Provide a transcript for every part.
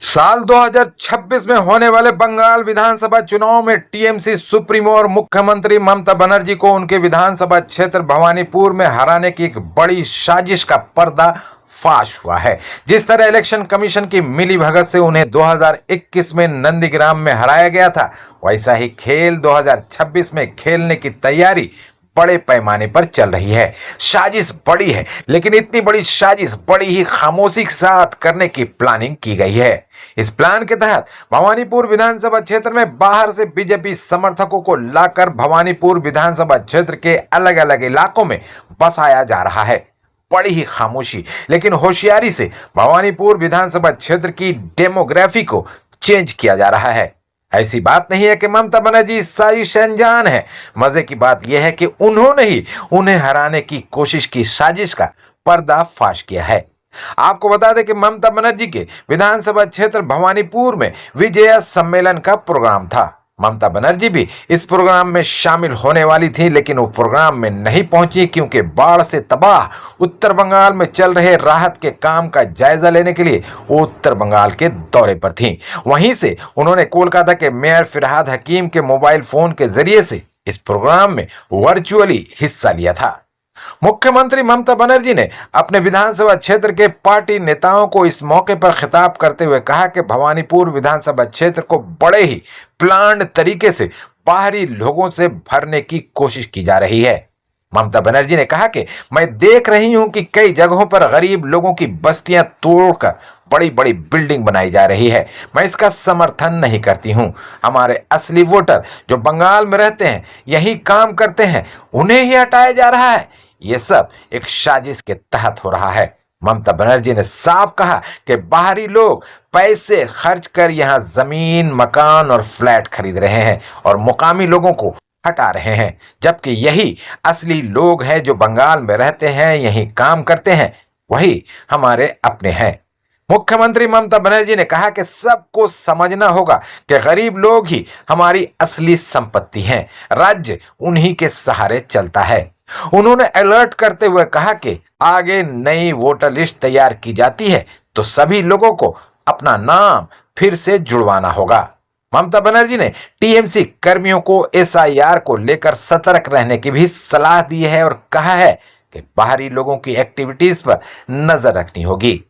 साल 2026 में होने वाले बंगाल विधानसभा चुनाव में टीएमसी सुप्रीमो और मुख्यमंत्री ममता बनर्जी को उनके विधानसभा क्षेत्र भवानीपुर में हराने की एक बड़ी साजिश का पर्दा फाश हुआ है। जिस तरह इलेक्शन कमीशन की मिलीभगत से उन्हें 2021 में नंदीग्राम में हराया गया था, वैसा ही खेल 2026 में खेलने की तैयारी बड़े पैमाने पर चल रही है। साजिश बड़ी है, लेकिन इतनी बड़ी साजिश बड़ी ही खामोशी के साथ करने की प्लानिंग की गई है। इस प्लान के तहत भवानीपुर विधानसभा क्षेत्र में बाहर से बीजेपी समर्थकों को लाकर भवानीपुर विधानसभा क्षेत्र के अलग अलग इलाकों में बसाया जा रहा है। बड़ी ही खामोशी लेकिन होशियारी से भवानीपुर विधानसभा क्षेत्र की डेमोग्राफी को चेंज किया जा रहा है। ऐसी बात नहीं है कि ममता बनर्जी इस साजिश से अनजान है। मजे की बात यह है कि उन्होंने ही उन्हें हराने की कोशिश की साजिश का पर्दाफाश किया है। आपको बता दें कि ममता बनर्जी के विधानसभा क्षेत्र भवानीपुर में विजय सम्मेलन का प्रोग्राम था। ममता बनर्जी भी इस प्रोग्राम में शामिल होने वाली थी, लेकिन वो प्रोग्राम में नहीं पहुंची क्योंकि बाढ़ से तबाह उत्तर बंगाल में चल रहे राहत के काम का जायजा लेने के लिए वो उत्तर बंगाल के दौरे पर थीं। वहीं से उन्होंने कोलकाता के मेयर फिरहाद हकीम के मोबाइल फोन के जरिए से इस प्रोग्राम में वर्चुअली हिस्सा लिया था। मुख्यमंत्री ममता बनर्जी ने अपने विधानसभा क्षेत्र के पार्टी नेताओं को इस मौके पर खिताब करते हुए कहा कि भवानीपुर विधानसभा क्षेत्र को बड़े ही प्लान्ड तरीके से बाहरी लोगों से भरने की कोशिश की जा रही है। ममता बनर्जी ने कहा कि मैं देख रही हूं कि कई जगहों पर गरीब लोगों की बस्तियां तोड़कर बड़ी बड़ी बिल्डिंग बनाई जा रही है। मैं इसका समर्थन नहीं करती हूं। हमारे असली वोटर जो बंगाल में रहते हैं, यही काम करते हैं, उन्हें ही हटाया जा रहा है। ये सब एक साजिश के तहत हो रहा है। ममता बनर्जी ने साफ कहा कि बाहरी लोग पैसे खर्च कर यहां जमीन, मकान और फ्लैट खरीद रहे हैं और मुकामी लोगों को हटा रहे हैं, जबकि यही असली लोग हैं जो बंगाल में रहते हैं, यही काम करते हैं, वही हमारे अपने हैं। मुख्यमंत्री ममता बनर्जी ने कहा कि सबको समझना होगा कि गरीब लोग ही हमारी असली संपत्ति हैं। राज्य उन्हीं के सहारे चलता है। उन्होंने अलर्ट करते हुए कहा कि आगे नई वोटर लिस्ट तैयार की जाती है तो सभी लोगों को अपना नाम फिर से जुड़वाना होगा। ममता बनर्जी ने टीएमसी कर्मियों को एसआईआर को लेकर सतर्क रहने की भी सलाह दी है और कहा है कि बाहरी लोगों की एक्टिविटीज पर नजर रखनी होगी।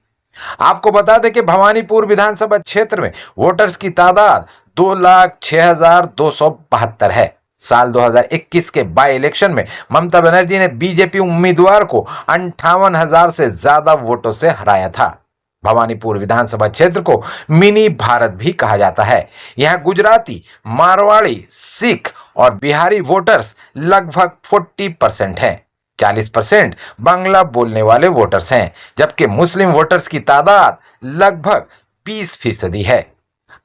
आपको बता दें कि भवानीपुर विधानसभा क्षेत्र में वोटर्स की तादाद 2,06,272 है। साल 2021 के बाई इलेक्शन में ममता बनर्जी ने बीजेपी उम्मीदवार को 58,000 से ज्यादा वोटों से हराया था। भवानीपुर विधानसभा क्षेत्र को मिनी भारत भी कहा जाता है। यहाँ गुजराती, मारवाड़ी, सिख और बिहारी वोटर्स लगभग 40% हैं। 40% बांग्ला बोलने वाले वोटर्स हैं, जबकि मुस्लिम वोटर्स की तादाद लगभग 20% है।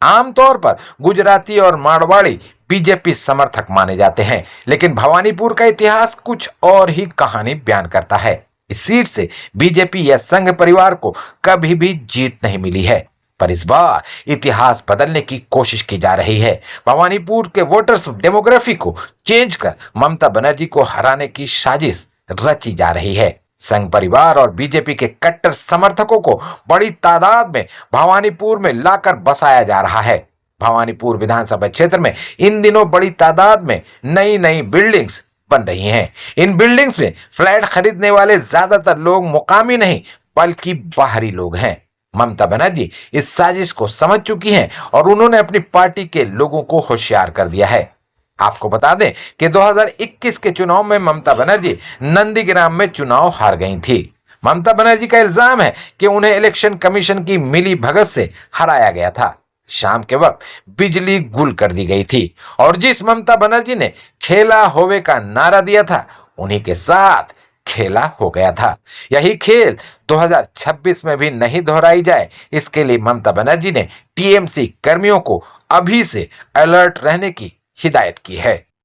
आमतौर पर गुजराती और मारवाड़ी बीजेपी समर्थक माने जाते हैं, लेकिन भवानीपुर का इतिहास कुछ और ही कहानी बयान करता है। इस सीट से बीजेपी या संघ परिवार को कभी भी जीत नहीं मिली है, पर इस बार इतिहास बदलने की कोशिश की जा रही है। भवानीपुर के वोटर्स डेमोग्राफी को चेंज कर ममता बनर्जी को हराने की साजिश रची जा रही है। संघ परिवार और बीजेपी के कट्टर समर्थकों को बड़ी तादाद में भवानीपुर में लाकर बसाया जा रहा है। भवानीपुर विधानसभा क्षेत्र में इन दिनों बड़ी तादाद में नई नई बिल्डिंग्स बन रही हैं। इन बिल्डिंग्स में फ्लैट खरीदने वाले ज्यादातर लोग मुकामी नहीं बल्कि बाहरी लोग हैं। ममता बनर्जी इस साजिश को समझ चुकी हैं और उन्होंने अपनी पार्टी के लोगों को होशियार कर दिया है। आपको बता दें कि 2021 के चुनाव में ममता बनर्जी नंदीग्राम में चुनाव हार गई थी। ममता बनर्जी का इल्जाम है कि उन्हें इलेक्शन कमीशन की मिली भगत से हराया गया था। शाम के वक्त बिजली गुल कर दी गई थी और जिस ममता बनर्जी ने खेला होवे का नारा दिया था, उन्हीं के साथ खेला हो गया था। यही खेल 2026 में भी नहीं दोहराई जाए, इसके लिए ममता बनर्जी ने टीएमसी कर्मियों को अभी से अलर्ट रहने की हिदायत की है।